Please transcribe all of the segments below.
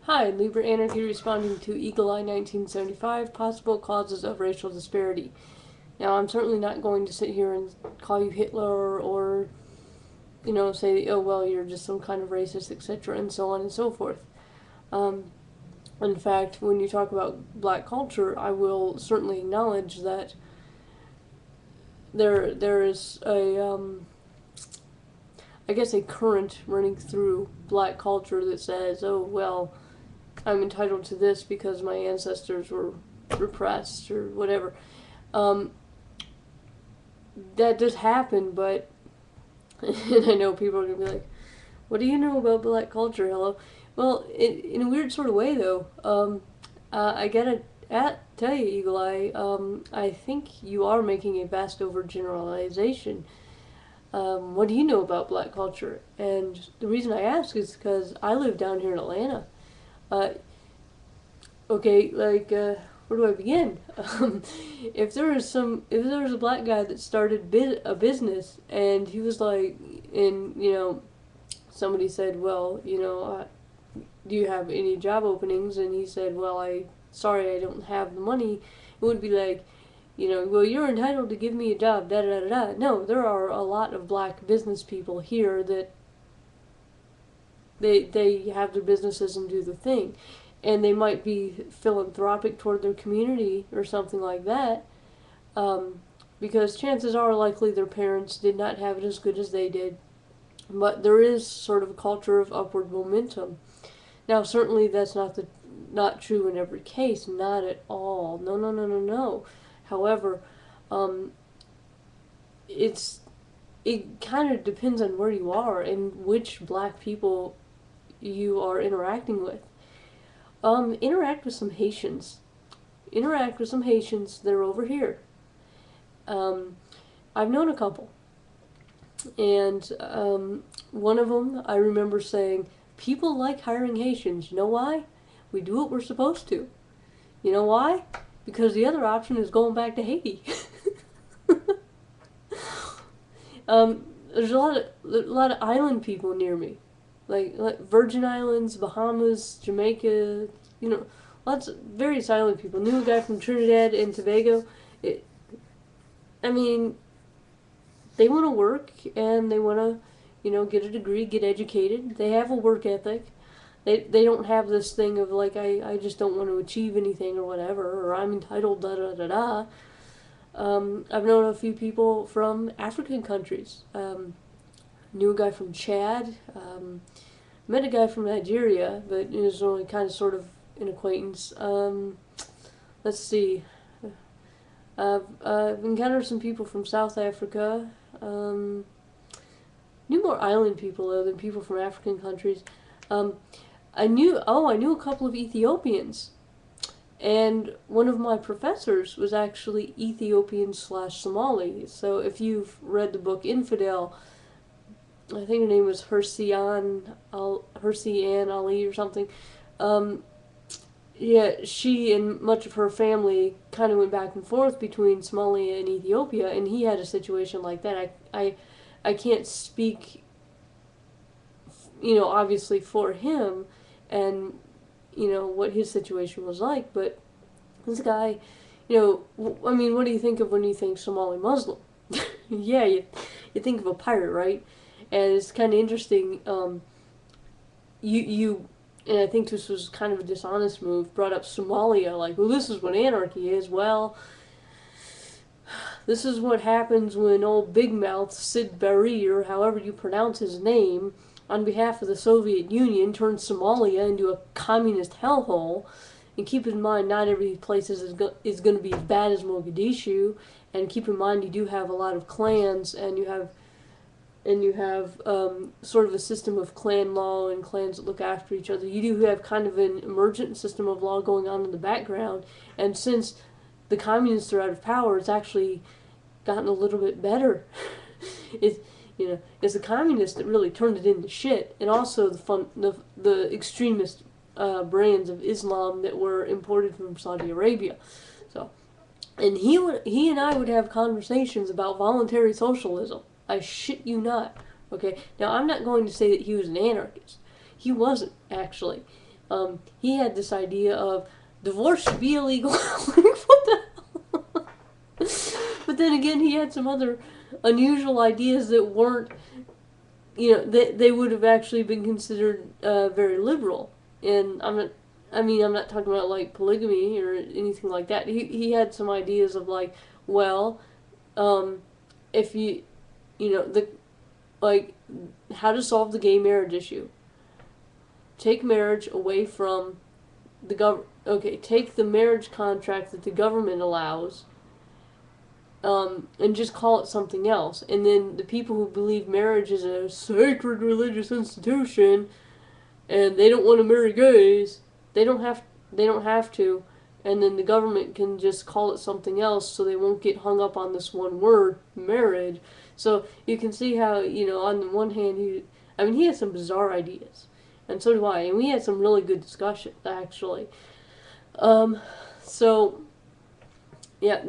Hi, Libra Anarchy responding to Eagle Eye 1975, possible causes of racial disparity. Now, I'm certainly not going to sit here and call you Hitler or, say, oh, well, you're just some kind of racist, etc., and so on and so forth. Um, in fact, when you talk about black culture, I will certainly acknowledge that there is I guess, a current running through black culture that says, oh, well, I'm entitled to this because my ancestors were repressed or whatever. Um, that does happen, but and I know people are gonna be like, "What do you know about black culture?" Hello. Well, in a weird sort of way, though, I gotta tell you, Eagle Eye, I think you are making a vast overgeneralization. What do you know about black culture? And the reason I ask is because I live down here in Atlanta. Uh, okay, like, where do I begin? If there was a black guy that started a business and he was like, and, somebody said, well, do you have any job openings? And he said, well, sorry, I don't have the money. It would be like, well, you're entitled to give me a job, da da da da. No, there are a lot of black business people here that they have their businesses and do the thing, and they might be philanthropic toward their community or something like that, um, because chances are likely their parents did not have it as good as they did. But there is sort of a culture of upward momentum. Now, certainly that's not true in every case, not at all. No, no, no, no, no. However, um, it's it kind of depends on where you are and which black people you are interacting with. Interact with some Haitians. Interact with some Haitians that are over here. Um, I've known a couple, and one of them I remember saying, "People like hiring Haitians. You know why? We do what we're supposed to. You know why? Because the other option is going back to Haiti." There's a lot of island people near me, like Virgin Islands, Bahamas, Jamaica. Lots of various island people. Knew a guy from Trinidad and Tobago. It, I mean, they want to work and they want to, get a degree, get educated. They have a work ethic. They don't have this thing of like I just don't want to achieve anything or whatever, or I'm entitled da da da da. I've known a few people from African countries. Knew a guy from Chad. Met a guy from Nigeria, but it was only kind of sort of an acquaintance. Let's see. I've encountered some people from South Africa. Knew more island people though than people from African countries. Um, I knew a couple of Ethiopians, and one of my professors was actually Ethiopian slash Somali. So if you've read the book Infidel, I think her name was Hersi Ann Ali or something. Um, yeah, she and much of her family kind of went back and forth between Somalia and Ethiopia, and he had a situation like that. I can't speak, obviously for him, and what his situation was like, but this guy, I mean, what do you think of when you think Somali Muslim? Yeah, you think of a pirate, right? And it's kind of interesting. You and I think this was kind of a dishonest move. Brought up Somalia, like, well, this is what anarchy is. Well, this is what happens when old Big Mouth Sid Barre, or however you pronounce his name, on behalf of the Soviet Union, turned Somalia into a communist hellhole. And keep in mind, not every place is going to be as bad as Mogadishu. And keep in mind, you do have a lot of clans, and you have sort of a system of clan law and clans that look after each other. You do have kind of an emergent system of law going on in the background, and since the communists are out of power, it's actually gotten a little bit better. It's the communists that really turned it into shit, and also the extremist brands of Islam that were imported from Saudi Arabia. So, and he and I would have conversations about voluntary socialism. I shit you not. Okay, now I'm not going to say that he was an anarchist. He wasn't actually. he had this idea of divorce should be illegal. Like, what the hell? But then again, he had some other unusual ideas that weren't, they would have actually been considered very liberal. And I'm not talking about like polygamy or anything like that. He had some ideas of like, well, if the like how to solve the gay marriage issue. Take marriage away from the take the marriage contract that the government allows, and just call it something else. And then the people who believe marriage is a sacred religious institution, and they don't want to marry gays, they don't have to, and then the government can just call it something else, so they won't get hung up on this one word, marriage. So you can see how, on the one hand, he had some bizarre ideas, and so do I, and we had some really good discussions actually. So yeah,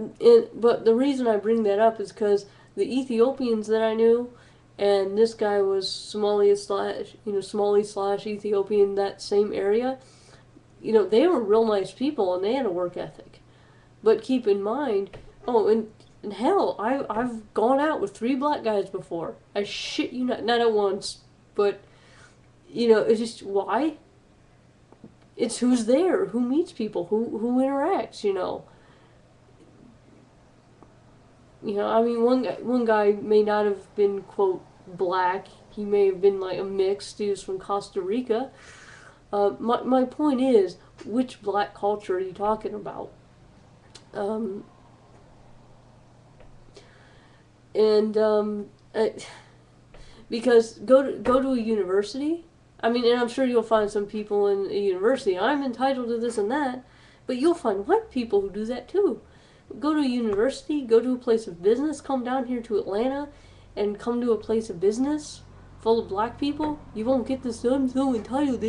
but the reason I bring that up is because the Ethiopians that I knew, and this guy was Somali slash Ethiopian, that same area, they were real nice people and they had a work ethic. But keep in mind, and hell, I've gone out with 3 black guys before. I shit you not at once, but, it's just, why? It's who's there, who meets people, who interacts, one guy may not have been, quote, black. He may have been like a mix. He was from Costa Rica. My point is, which black culture are you talking about? Because go to a university. And I'm sure you'll find some people in a university, I'm entitled to this and that, but you'll find white people who do that too. Go to a university, go to a place of business, come down here to Atlanta, and come to a place of business full of black people, you won't get this I'm so entitled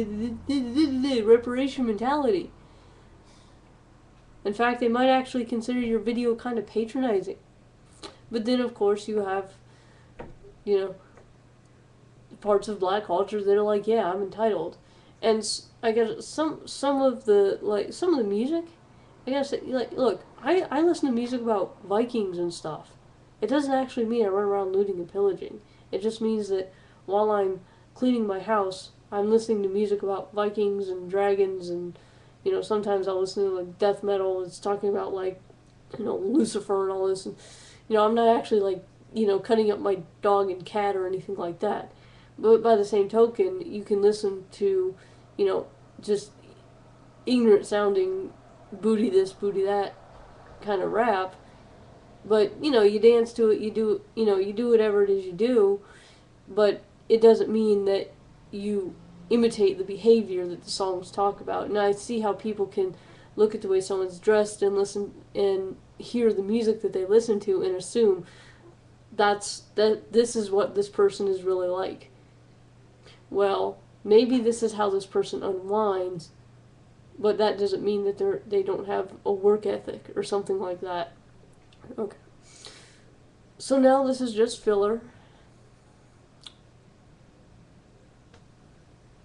reparation mentality. In fact, they might actually consider your video kind of patronizing. But then, of course, you have, parts of black culture that are like, yeah, I'm entitled. And I guess some of the music, I gotta say, look, I listen to music about Vikings and stuff. It doesn't actually mean I run around looting and pillaging. It just means that while I'm cleaning my house, I'm listening to music about Vikings and dragons, and, sometimes I'll listen to, like, death metal. It's talking about, like, Lucifer and all this. And, I'm not actually, like, cutting up my dog and cat or anything like that. But by the same token, you can listen to, just ignorant sounding booty this, booty that kind of rap. But, you dance to it, you do whatever it is you do, but it doesn't mean that you imitate the behavior that the songs talk about. And I see how people can look at the way someone's dressed and listen and hear the music that they listen to and assume this is what this person is really like. Well, maybe this is how this person unwinds, but that doesn't mean that they don't have a work ethic or something like that. Okay. So now this is just filler.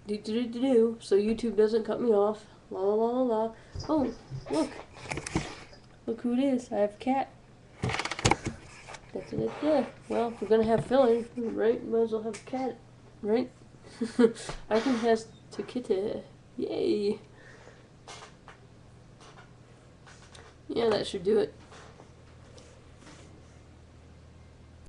So YouTube doesn't cut me off. La la la la. Oh, look. Look who it is. I have a cat. That's it. Yeah. Well, if we're gonna have filler, right? Might as well have a cat, right? I can has to kitty. Yay. Yeah, that should do it.